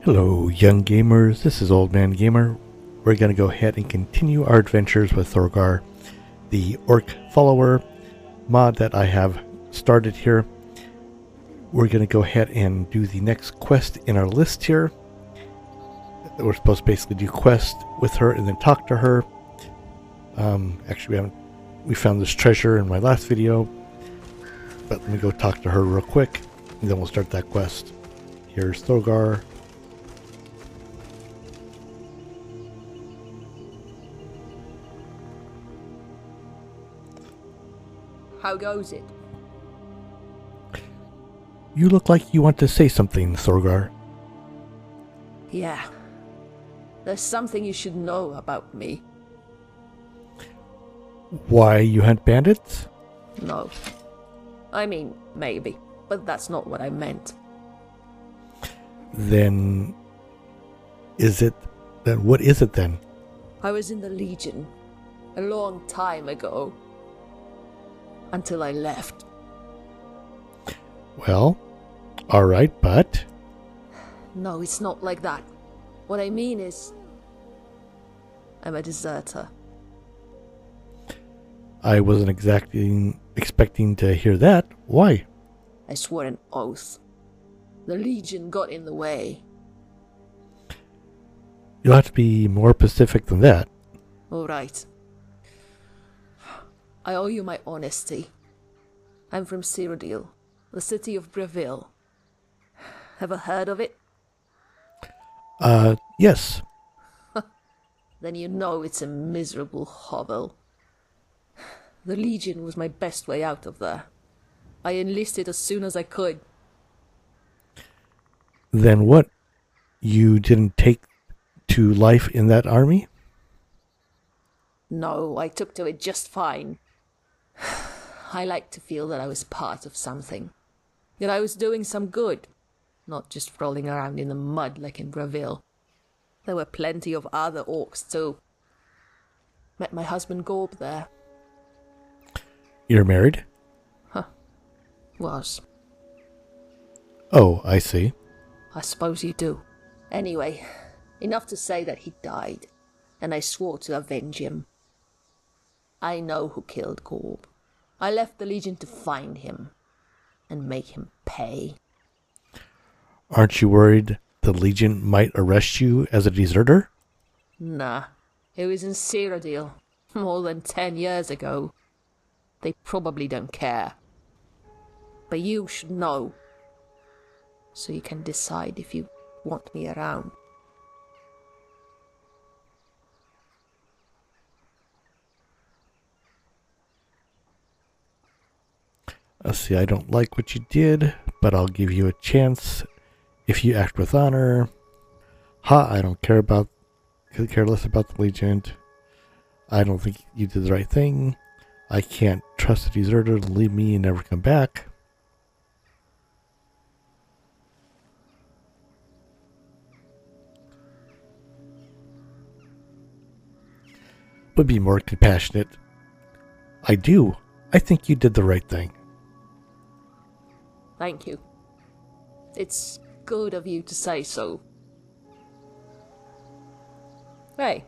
Hello, young gamers. This is Old Man Gamer. We're going to go ahead and continue our adventures with Thogra, the orc follower mod that I have started here. We're going to go ahead and do the next quest in our list here. We're supposed to basically do quest with her and then talk to her. Actually, we found this treasure in my last video, but let me go talk to her real quick, and then we'll start that quest. Here's Thogra. How goes it? You look like you want to say something, Thogra. Yeah. There's something you should know about me. Why you hunt bandits? No. I mean, maybe, but that's not what I meant. Then what is it then? I was in the Legion a long time ago. Until I left. Well, alright, but... No, it's not like that. What I mean is... I'm a deserter. I wasn't exactly expecting to hear that. Why? I swore an oath. The Legion got in the way. You'll have to be more specific than that. Alright. I owe you my honesty. I'm from Cyrodiil, the city of Breville. Ever heard of it? Yes. Then you know it's a miserable hovel. The Legion was my best way out of there. I enlisted as soon as I could. Then what? You didn't take to life in that army? No, I took to it just fine. I like to feel that I was part of something. That I was doing some good. Not just rolling around in the mud like in Breville. There were plenty of other orcs too. Met my husband Gorb there. You're married? Was. Oh, I see. I suppose you do. Anyway, enough to say that he died. And I swore to avenge him. I know who killed Gorb. I left the Legion to find him. And make him pay. Aren't you worried the Legion might arrest you as a deserter? Nah. It was in Cyrodiil. More than 10 years ago. They probably don't care. But you should know. So you can decide if you want me around. See, I don't like what you did, but I'll give you a chance if you act with honor. I don't care less about the Legion. I don't think you did the right thing. I can't trust a deserter to leave me and never come back. Would be more compassionate. I do. I think you did the right thing. Thank you. It's good of you to say so. Hey.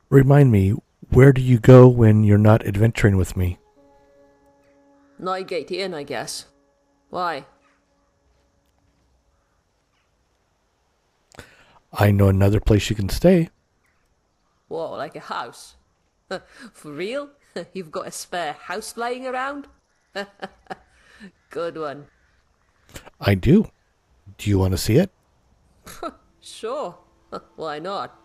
Remind me, where do you go when you're not adventuring with me? Nightgate Inn, I guess. Why? I know another place you can stay. What, like a house? For real? You've got a spare house lying around? Good one. I do. Do you want to see it? Sure. Why not?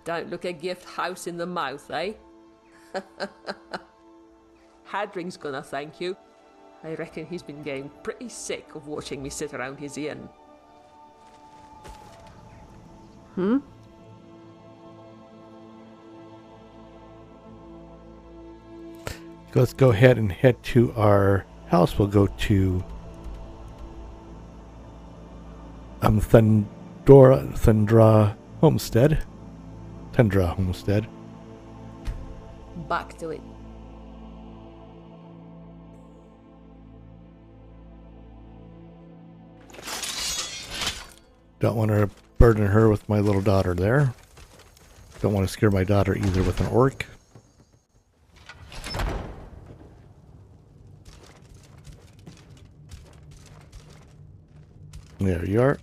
Don't look a gift house in the mouth, eh? Hadring's gonna thank you. I reckon he's been getting pretty sick of watching me sit around his inn. Let's go ahead and head to our house. We'll go to Tundra Homestead. Back to it. Don't want to burden her with my little daughter there. Don't want to scare my daughter either with an orc. There you are.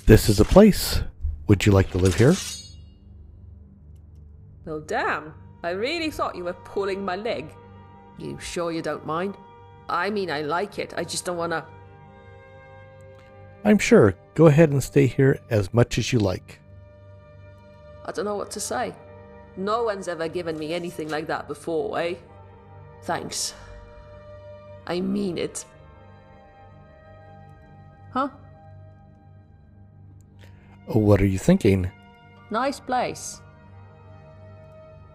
This is a place. Would you like to live here? Well, damn. I really thought you were pulling my leg. You sure you don't mind? I mean, I like it. I just don't want to... I'm sure. Go ahead and stay here as much as you like. I don't know what to say. No one's ever given me anything like that before, eh? Thanks. I mean it. Huh? What are you thinking? Nice place.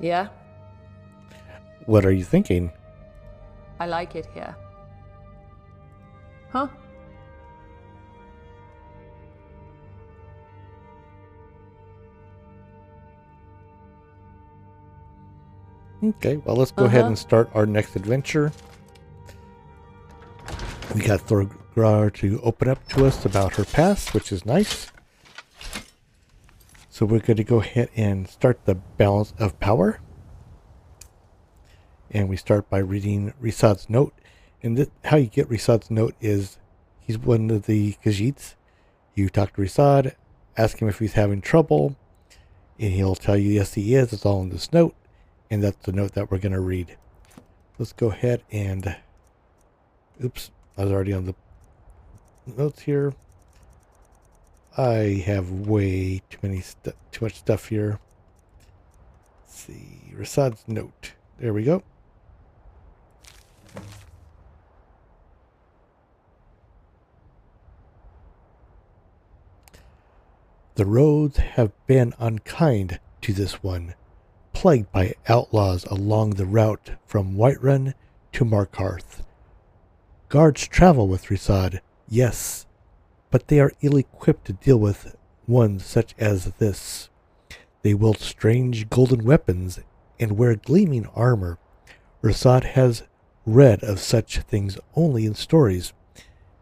Yeah? What are you thinking? I like it here. Huh? Okay, well, let's go ahead and start our next adventure. We got Thogra to open up to us about her past, which is nice. So we're going to go ahead and start the balance of power. And we start by reading Risad's note. And how you get Risad's note is he's one of the Khajiits. You talk to Risad, ask him if he's having trouble, and he'll tell you yes he is. It's all in this note. And that's the note that we're going to read. Let's go ahead and... Oops, I was already on the notes here. I have way too much stuff here. Let's see, Risad's note. There we go. The roads have been unkind to this one, plagued by outlaws along the route from Whiterun to Markarth. Guards travel with Risad, yes, but they are ill-equipped to deal with one such as this. They wield strange golden weapons and wear gleaming armor. Risad has read of such things only in stories.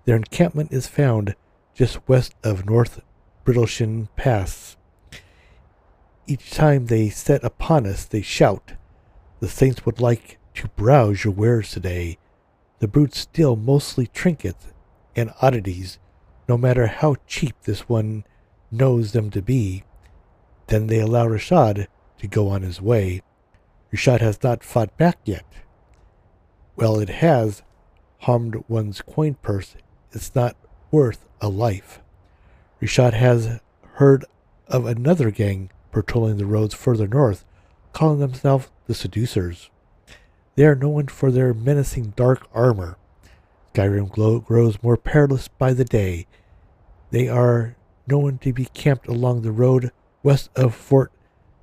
Their encampment is found just west of North Brittleshin Pass. Each time they set upon us, they shout, "The saints would like to browse your wares today." The brutes steal mostly trinkets and oddities, no matter how cheap this one knows them to be. Then they allow Rashad to go on his way. Rashad has not fought back yet. Well, it has harmed one's coin purse. It's not worth a life. Rashad has heard of another gang patrolling the roads further north, calling themselves the Seducers. They are known for their menacing dark armor. Skyrim grows more perilous by the day. They are known to be camped along the road west of Fort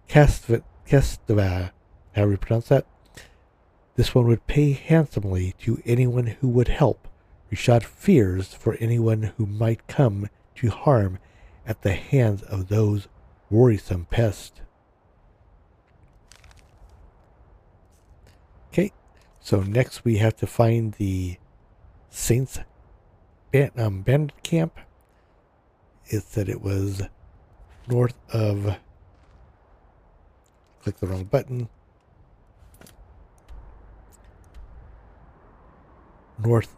Kestava. How do we pronounce that? This one would pay handsomely to anyone who would help. Rashad fears for anyone who might come to harm at the hands of those worrisome pests. Okay, so next we have to find the Saints bandit camp. It said it was north of... Click the wrong button. North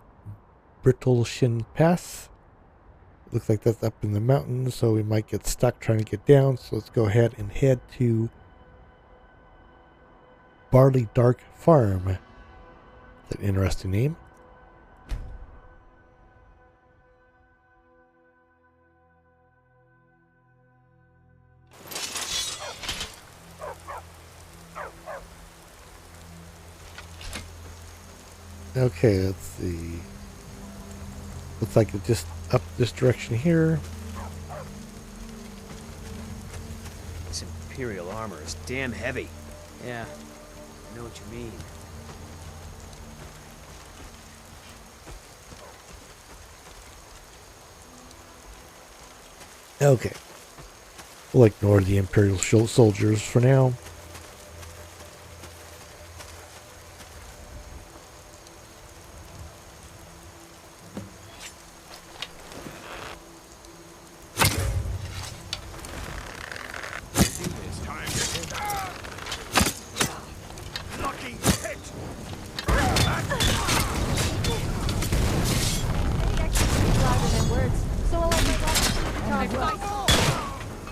Brittleshin Pass. Looks like that's up in the mountains, so we might get stuck trying to get down. So let's go ahead and head to Barley Dark Farm. That's an interesting name. Okay, let's see. Looks like it's just up this direction here. This Imperial armor is damn heavy. Yeah, I know what you mean. Okay. We'll ignore the Imperial soldiers for now.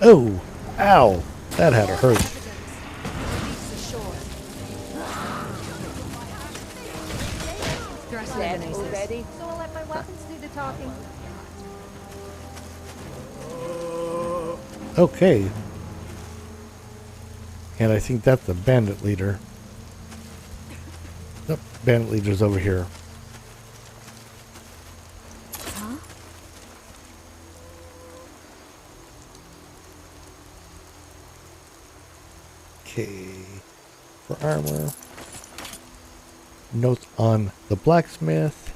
Oh, ow, that had to hurt. Dead already? So I'll let my weapons do the talking. Okay. And I think that's the bandit leader. Nope, bandit leader's over here. Huh? Okay. For armor. Notes on the blacksmith.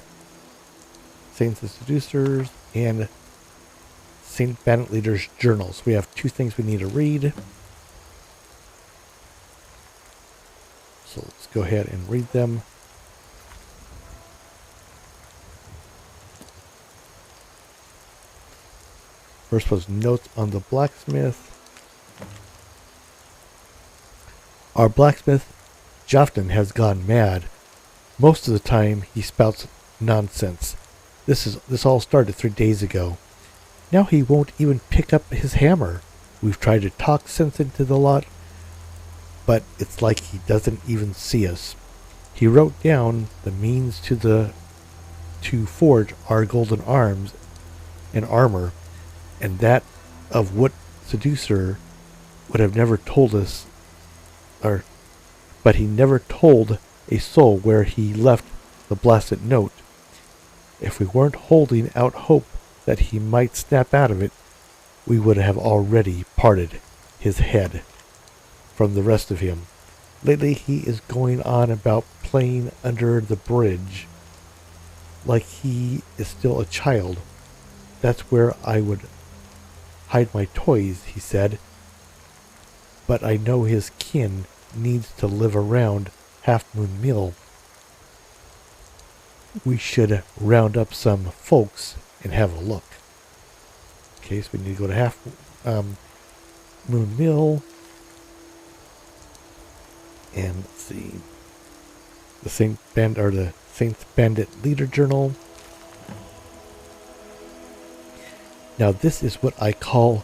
Saints and Seducers. And Saint Bandit Leader's journals. We have 2 things we need to read. So let's go ahead and read them. First was notes on the blacksmith. Our blacksmith, Jofton, has gone mad. Most of the time he spouts nonsense. This all started 3 days ago. Now he won't even pick up his hammer. We've tried to talk sense into the lot, but it's like he doesn't even see us. He wrote down the means to forge our golden arms and armor, and that of what Seducer would have never told us, but he never told a soul where he left the blasted note. If we weren't holding out hope that he might snap out of it, we would have already parted his head from the rest of him. Lately he is going on about playing under the bridge like he is still a child. That's where I would hide my toys, he said. But I know his kin needs to live around Half Moon Mill. We should round up some folks and have a look. Okay, so we need to go to Half Moon Mill. And let's see. The Saints Bandit Leader Journal. Now this is what I call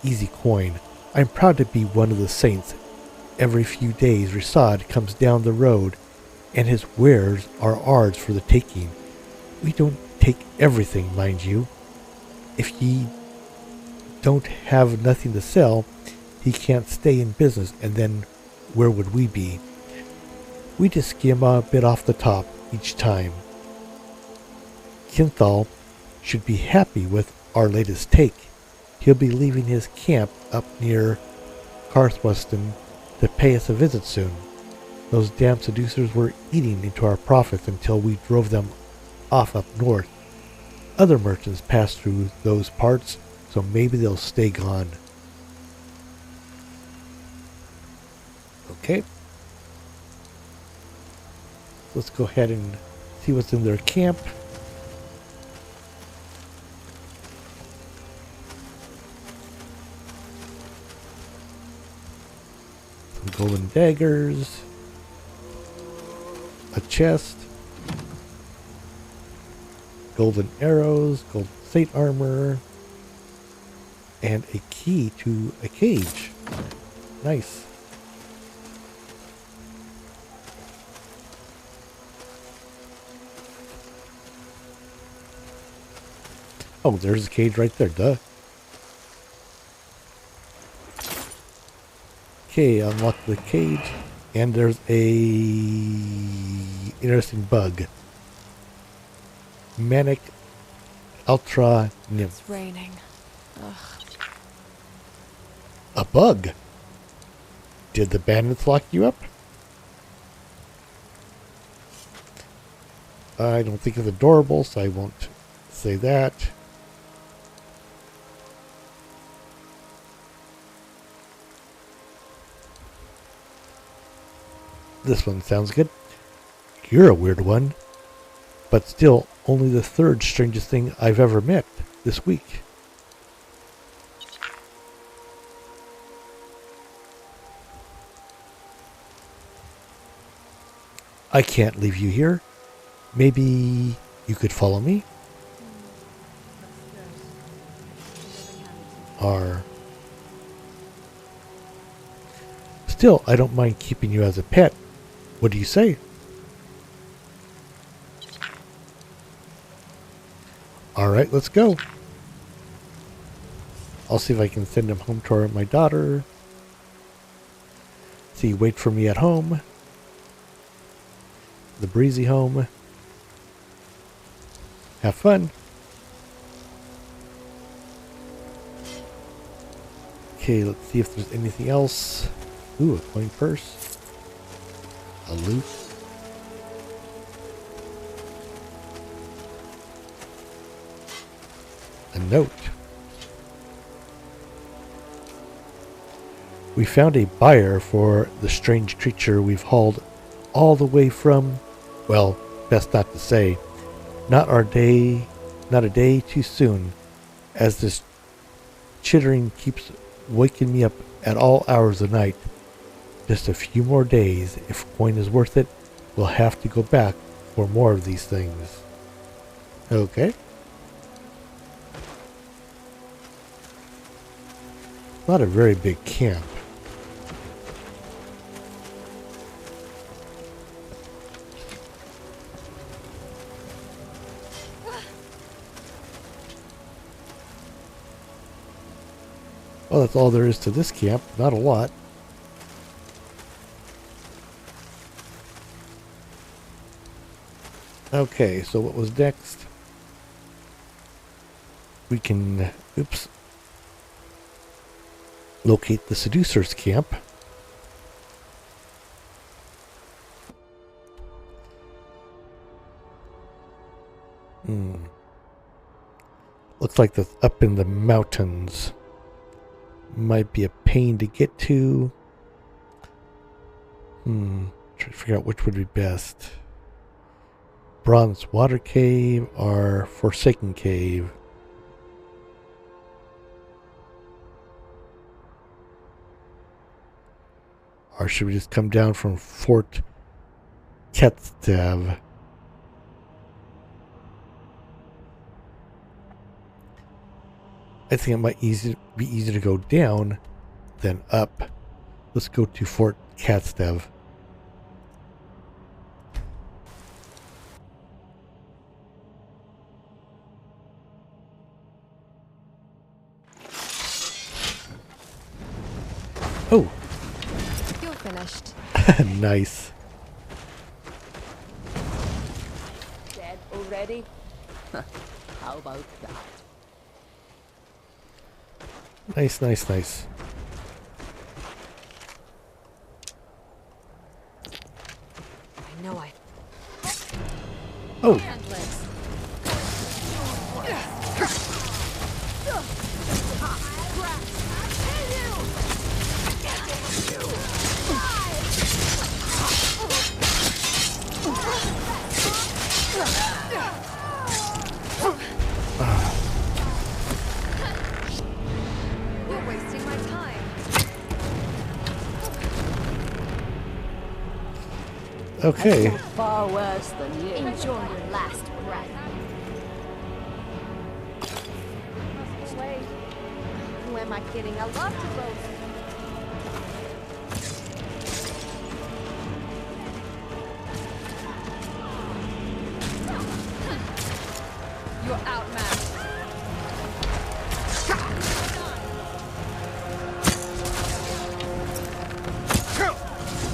easy coin. I'm proud to be one of the saints. Every few days Rasad comes down the road and his wares are ours for the taking. We don't take everything, mind you. If ye don't have nothing to sell, he can't stay in business, and then where would we be? We just skim a bit off the top each time. Kinthal should be happy with our latest take. He'll be leaving his camp up near Carthweston to pay us a visit soon. Those damn seducers were eating into our profits until we drove them off up north. Other merchants pass through those parts, so maybe they'll stay gone. Okay. Let's go ahead and see what's in their camp. Some golden daggers. A chest. Golden arrows. Golden saint armor. And a key to a cage. Nice. Oh, there's a cage right there, duh. Okay, unlock the cage, and there's a interesting bug. Monic Ultra Nymph. It's raining. Ugh. A bug? Did the bandits lock you up? I don't think it's adorable, so I won't say that. This one sounds good. You're a weird one. But still, only the third strangest thing I've ever met this week. I can't leave you here. Maybe you could follow me? Still, I don't mind keeping you as a pet. What do you say? Alright, let's go. I'll see if I can send him home to my daughter. See, wait for me at home. The breezy home. Have fun. Okay, let's see if there's anything else. Ooh, a coin purse. A loot. A note. We found a buyer for the strange creature we've hauled all the way from, well, best not to say, not a day too soon, as this chittering keeps waking me up at all hours of the night. Just a few more days. If coin is worth it, we'll have to go back for more of these things. Okay. Not a very big camp. Well, that's all there is to this camp. Not a lot. Okay, so what was next? We can, locate the Seducers camp. Looks like that's up in the mountains. Might be a pain to get to. Trying to figure out which would be best. Bronze Water Cave or Forsaken Cave. Or should we just come down from Fort Ketstav? I think it might be easier to go down than up. Let's go to Fort Ketstav. Oh! You're finished. Nice. Dead already? How about that? Nice, nice, nice. I know I... Oh! You're wasting my time. Okay. Far worse than you. Enjoy your last breath. Wait. Who am I kidding? I love to boast. You're outmatched.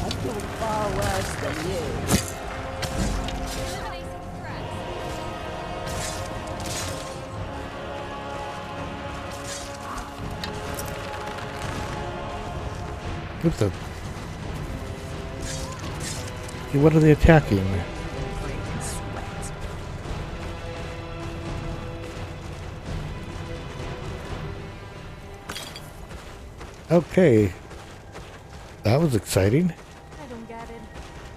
I'm doing far worse than you. Oops. Okay, what are they attacking? Breaking sweat. Okay. That was exciting. I don't get it.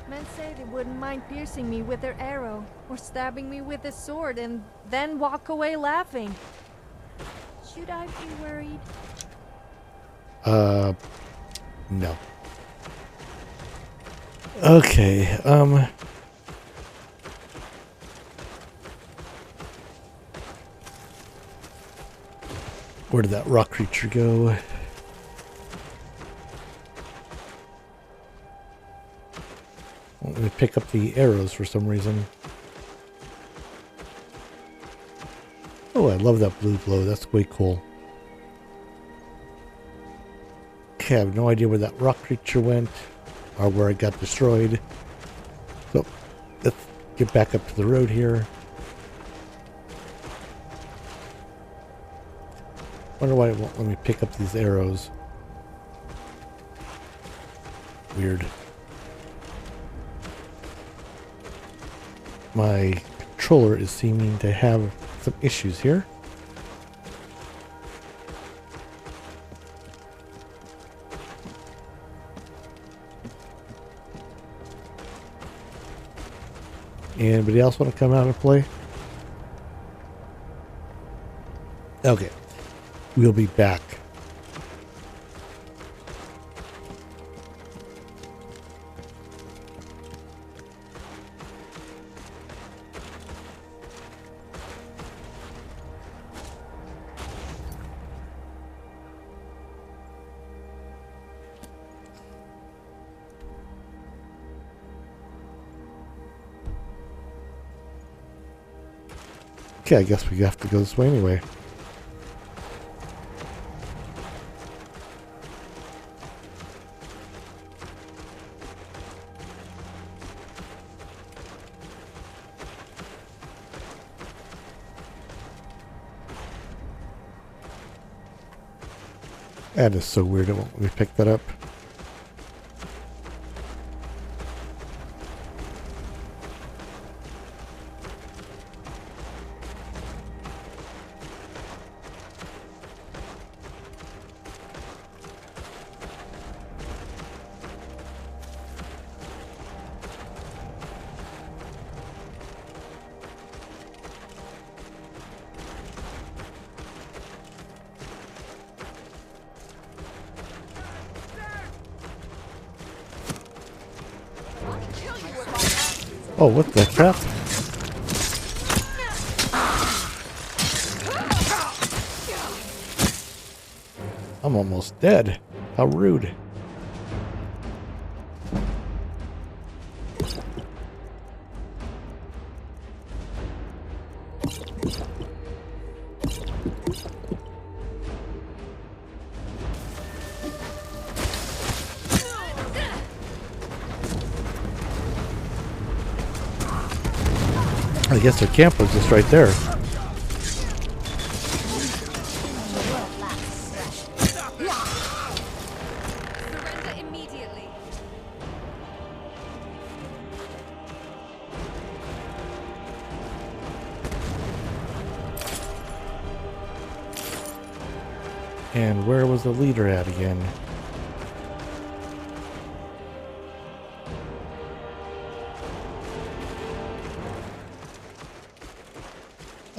Men say they wouldn't mind piercing me with their arrow or stabbing me with a sword and then walk away laughing. Should I be worried? No. Okay, where did that rock creature go? Let me pick up the arrows for some reason. Oh, I love that blue glow. That's way cool. Okay, I have no idea where that rock creature went or where it got destroyed. So let's get back up to the road here. Wonder why it won't let me pick up these arrows. Weird. My controller is seeming to have some issues here. Anybody else want to come out and play? Okay. We'll be back. Okay, I guess we have to go this way anyway. That is so weird. It won't let me pick that up. Oh, what the crap? I'm almost dead. How rude. I guess their camp was just right there. Surrender immediately. And where was the leader at again?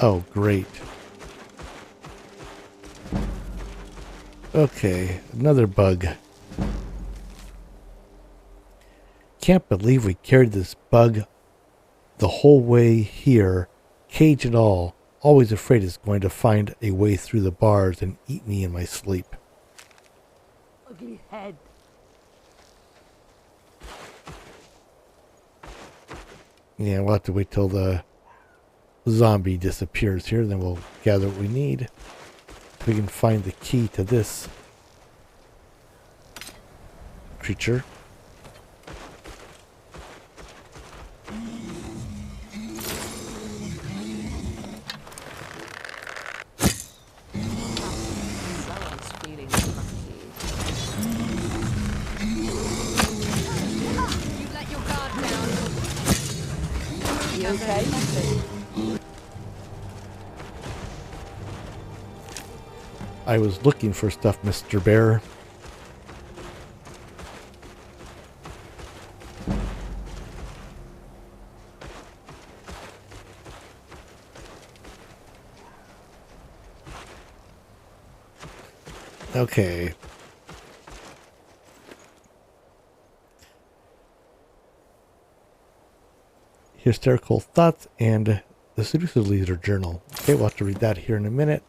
Oh, great. Okay, another bug. Can't believe we carried this bug the whole way here, cage and all. Always afraid it's going to find a way through the bars and eat me in my sleep. Ugly head. Yeah, we'll have to wait till the zombie disappears here, then we'll gather what we need. We can find the key to this creature. Someone's feeling lucky. You let your guard down. You okay? I was looking for stuff, Mr. Bear. Okay. Hysterical Thoughts and the Seducers Leader Journal. Okay, we'll have to read that here in a minute.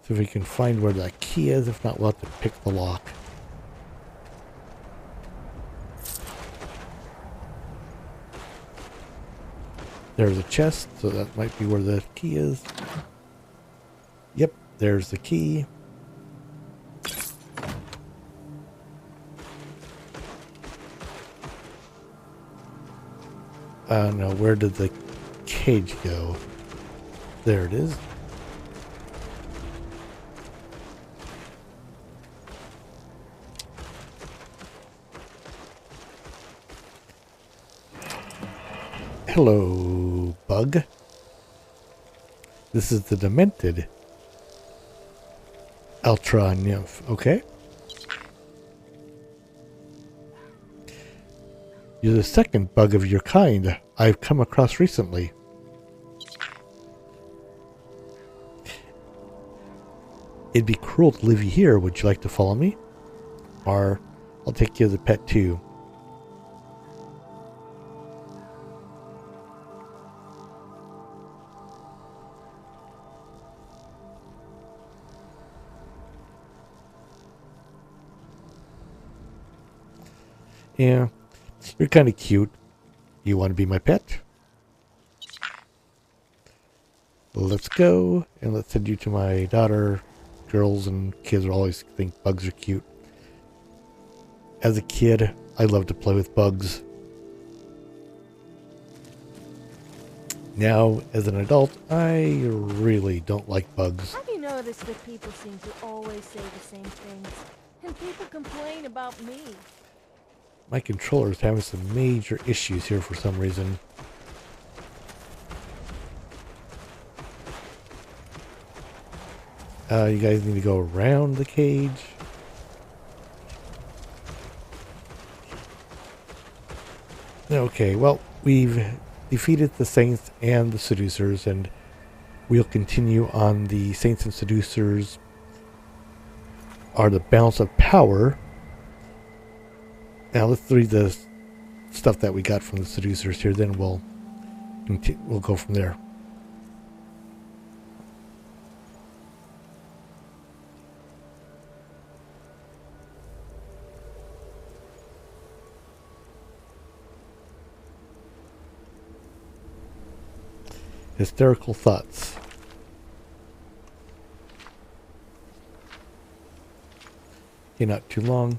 See if we can find where that key is. If not, we'll have to pick the lock. There's a chest, so that might be where the key is. Yep, there's the key. No, where did the cage go? There it is. Hello, bug. This is the demented Ultra Nymph. Okay. You're the second bug of your kind I've come across recently. It'd be cruel to leave you here. Would you like to follow me? Or I'll take you as a pet too. Yeah, you're kind of cute. You want to be my pet? Let's go, and let's send you to my daughter. Girls and kids always think bugs are cute. As a kid, I loved to play with bugs. Now, as an adult, I really don't like bugs. Have you noticed that people seem to always say the same things? And people complain about me. My controller is having some major issues here for some reason. You guys need to go around the cage. Okay, well, we've defeated the Saints and the Seducers, and we'll continue on the Saints and Seducers are the balance of power. Now let's read the stuff that we got from the Seducers here, then we'll go from there. Hysterical thoughts. Okay, not too long.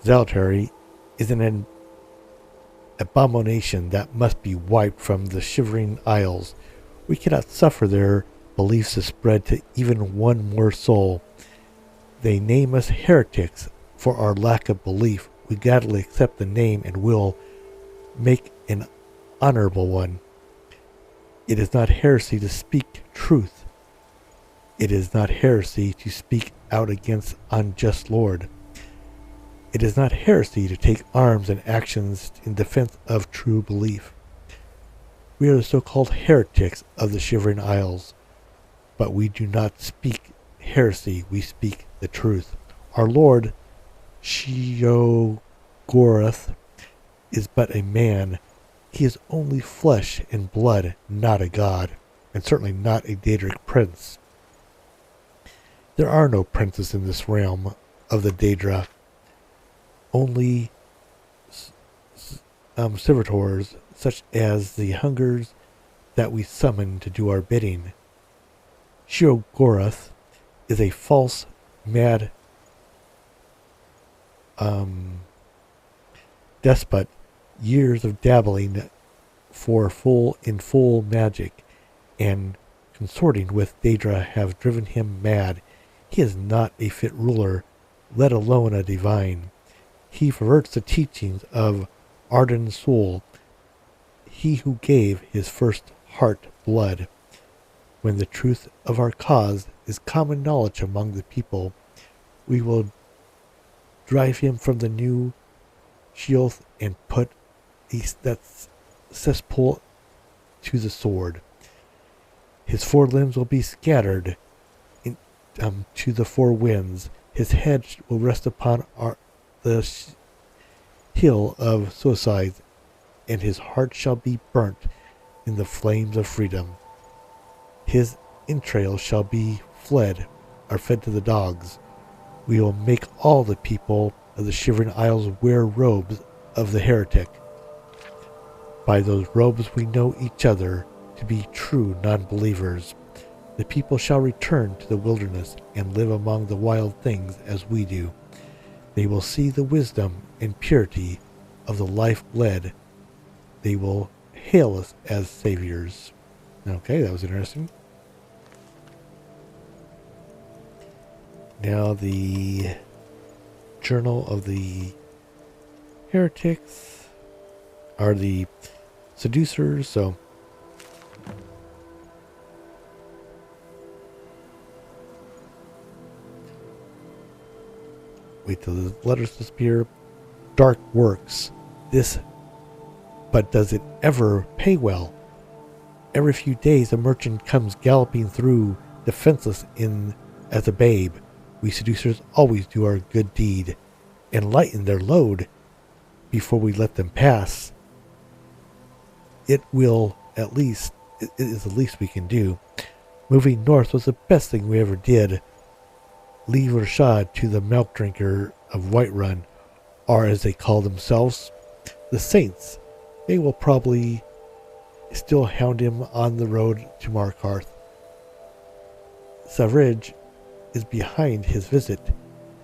Zealotry is an abomination that must be wiped from the Shivering Isles. We cannot suffer their beliefs to spread to even one more soul. They name us heretics for our lack of belief. We gladly accept the name and will make an honorable one. It is not heresy to speak truth. It is not heresy to speak out against unjust lord. It is not heresy to take arms and actions in defense of true belief. We are the so-called heretics of the Shivering Isles, but we do not speak heresy, we speak the truth. Our Lord Sheogorath is but a man. He is only flesh and blood, not a god, and certainly not a Daedric prince. There are no princes in this realm of the Daedra, only servitors such as the hungers that we summon to do our bidding. Sheogorath is a false, mad despot. Years of dabbling in full magic and consorting with Daedra have driven him mad. He is not a fit ruler, let alone a divine. He perverts the teachings of Arden Soul, he who gave his first heart blood. When the truth of our cause is common knowledge among the people, we will drive him from the new Sheoth and put that cesspool to the sword. His 4 limbs will be scattered to the 4 winds. His head will rest upon the hill of suicides, and his heart shall be burnt in the flames of freedom. His entrails shall be fed to the dogs. We will make all the people of the Shivering Isles wear robes of the heretic. By those robes we know each other to be true non-believers. The people shall return to the wilderness and live among the wild things as we do. They will see the wisdom and purity of the life bled. They will hail us as saviors. Okay, that was interesting. Now the Journal of the Heretics are the Seducers, so wait till the letters disappear. Dark works. This, but does it ever pay well? Every few days a merchant comes galloping through, defenseless as a babe. We seducers always do our good deed, and lighten their load before we let them pass. It is the least we can do. Moving north was the best thing we ever did. Leave Rashad to the milk drinker of Whiterun, or as they call themselves, the Saints. They will probably still hound him on the road to Markarth. Savridge is behind his visit,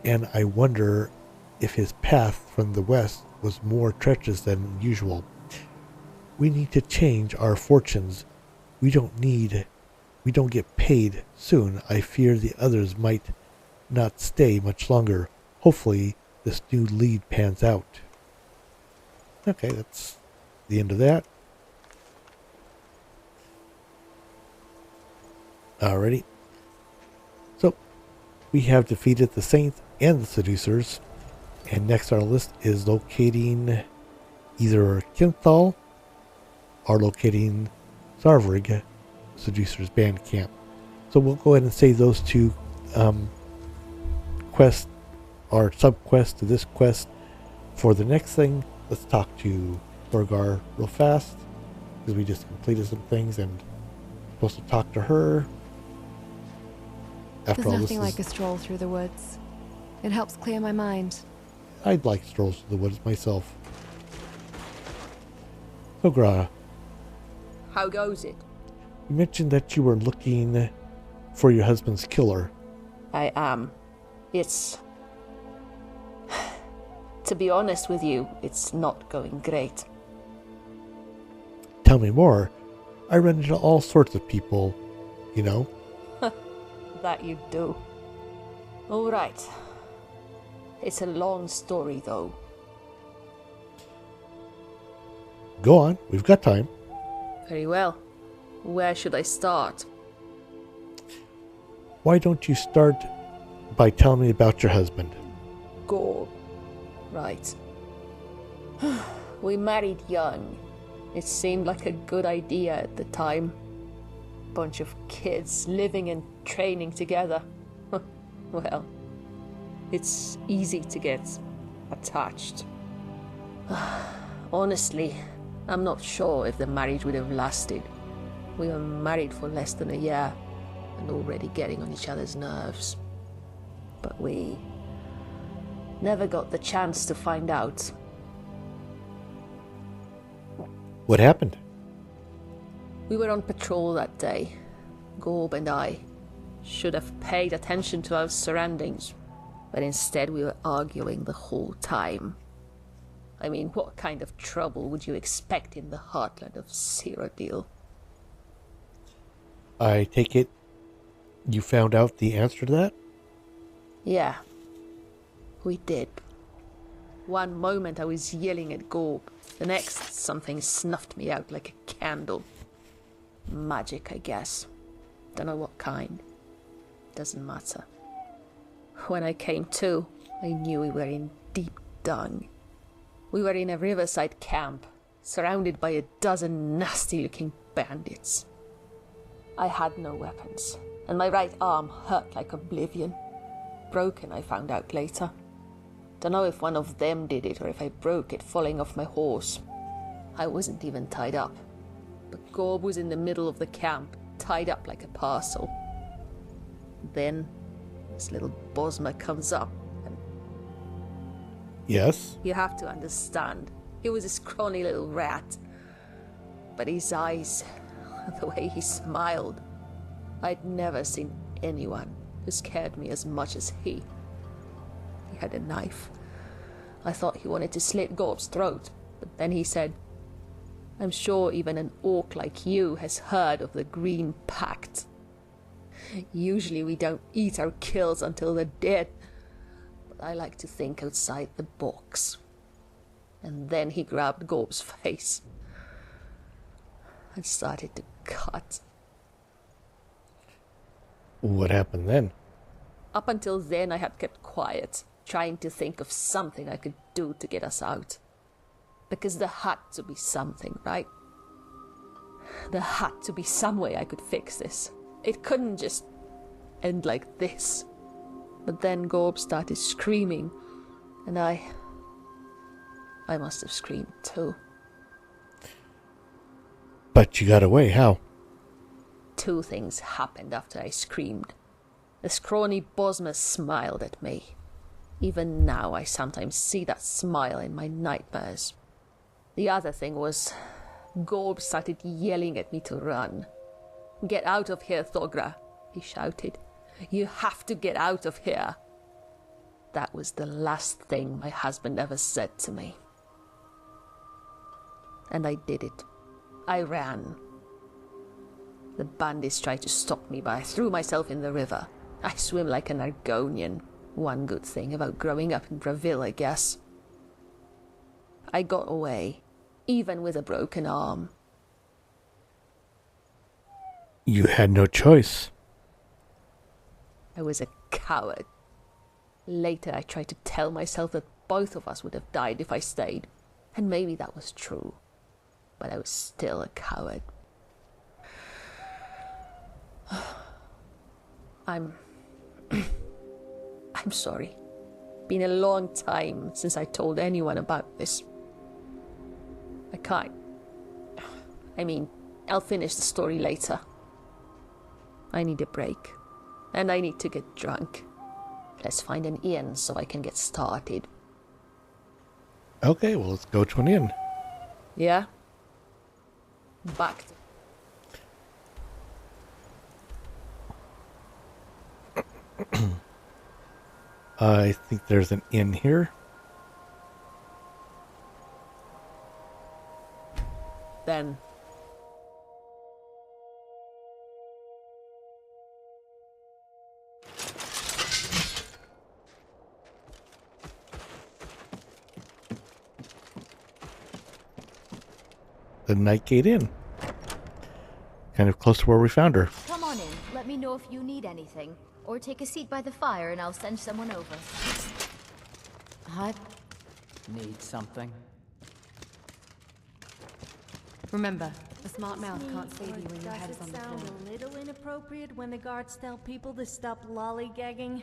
and I wonder if his path from the west was more treacherous than usual. We need to change our fortunes. We don't get paid soon. I fear the others might not stay much longer. Hopefully this new lead pans out. Okay, that's the end of that. Alrighty. So, we have defeated the Saints and the Seducers. And next on our list is locating either Kinthal or locating Sarvrig, Seducers band camp. So we'll go ahead and save those two quests or sub-quests to this quest for the next thing. Let's talk to Thogra real fast, because we just completed some things and we're supposed to talk to her. There's nothing like a stroll through the woods. It helps clear my mind. I'd like strolls through the woods myself. Thogra, How goes it? you mentioned that you were looking for your husband's killer. I am. It's... To be honest with you, it's not going great. Tell me more. I run into all sorts of people, you know. That you do. All right. It's a long story, though. Go on, we've got time. Very well. Where should I start? Why don't you start by telling me about your husband? Go. Right. We married young. It seemed like a good idea at the time. Bunch of kids living and training together. Well, it's easy to get attached. Honestly, I'm not sure if the marriage would have lasted. We were married for less than a year and already getting on each other's nerves. But we never got the chance to find out. What happened? We were on patrol that day. Gorb and I should have paid attention to our surroundings, but instead we were arguing the whole time. I mean, what kind of trouble would you expect in the heartland of Cyrodiil? I take it you found out the answer to that? Yeah, we did. One moment I was yelling at Gorb, the next something snuffed me out like a candle. Magic, I guess. Don't know what kind. Doesn't matter. When I came to, I knew we were in deep dung. We were in a riverside camp, surrounded by a dozen nasty-looking bandits. I had no weapons, and my right arm hurt like oblivion. Broken, I found out later. Don't know if one of them did it or if I broke it falling off my horse. I wasn't even tied up. But Gorb was in the middle of the camp, tied up like a parcel. Then, this little Bosma comes up, and Yes. you have to understand, He was a scrawny little rat. But his eyes, the way he smiled, I'd never seen anyone who scared me as much as he. He had a knife. I thought he wanted to slit Gorb's throat, but then he said, "I'm sure even an orc like you has heard of the Green Pact. Usually we don't eat our kills until they're dead, but I like to think outside the box." And then he grabbed Gorb's face and started to cut. What happened then? Up until then, I had kept quiet, trying to think of something I could do to get us out. Because there had to be something, right? There had to be some way I could fix this. It couldn't just end like this. But then Gorb started screaming, and I must have screamed too. But you got away, how? Two things happened after I screamed. The scrawny Bosma smiled at me. Even now I sometimes see that smile in my nightmares. The other thing was, Gorb started yelling at me to run. "Get out of here, Thogra," he shouted. "You have to get out of here." That was the last thing my husband ever said to me. And I did it. I ran. The bandits tried to stop me, but I threw myself in the river. I swim like an Argonian. One good thing about growing up in Bravil, I guess. I got away, even with a broken arm. You had no choice. I was a coward. Later I tried to tell myself that both of us would have died if I stayed, and maybe that was true. But I was still a coward. I'm sorry. Been a long time since I told anyone about this. I can't. I mean, I'll finish the story later. I need a break. And I need to get drunk. Let's find an inn so I can get started. Okay, well, let's go to an inn. Yeah? Back to... I think there's an inn here. Then. The Nightgate Inn. Kind of close to where we found her. Come on in. Let me know if you need anything. Or take a seat by the fire and I'll send someone over. I need something. Remember, a smart mouth can't save you when your head is on the Sound floor. a little inappropriate when the guards tell people to stop lollygagging.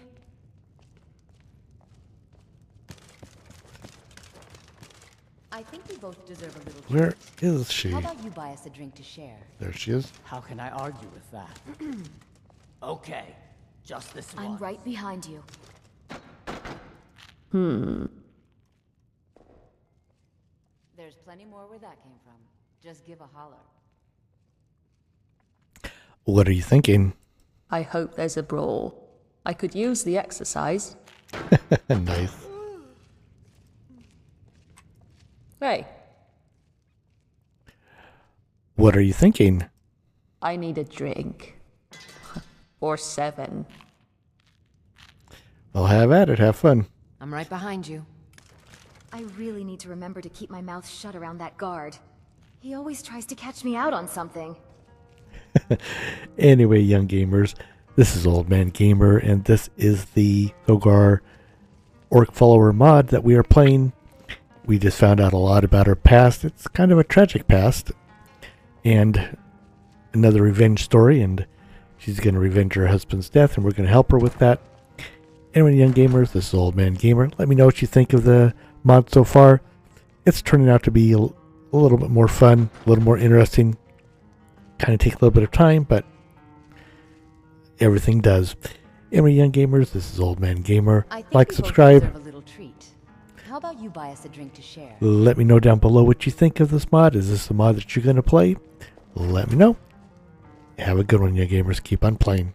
I think we both deserve a little Where treat. is she? How about you buy us a drink to share? There she is. How can I argue with that? Okay, just this one. I'm right behind you. There's plenty more where that came from. Just give a holler. What are you thinking? I hope there's a brawl. I could use the exercise. Nice. Hey, What are you thinking? I need a drink. Or 7. Well, have at it. Have fun. I'm right behind you. I really need to remember to keep my mouth shut around that guard. He always tries to catch me out on something. Anyway, young gamers, this is Old Man Gamer, and this is the Thogra Orc Follower mod that we are playing. We just found out a lot about her past. It's kind of a tragic past, and another revenge story, and she's going to revenge her husband's death, and we're going to help her with that. Anyway, young gamers, this is Old Man Gamer. Let me know what you think of the mod so far. It's turning out to be a little bit more fun, a little more interesting. Kind of take a little bit of time, but everything does. Anyway, young gamers, this is Old Man Gamer. I think Like, we both subscribe. deserve a little treat. How about you buy us a drink to share? Let me know down below what you think of this mod. Is this a mod that you're going to play? Let me know. Have a good one, you gamers. Keep on playing.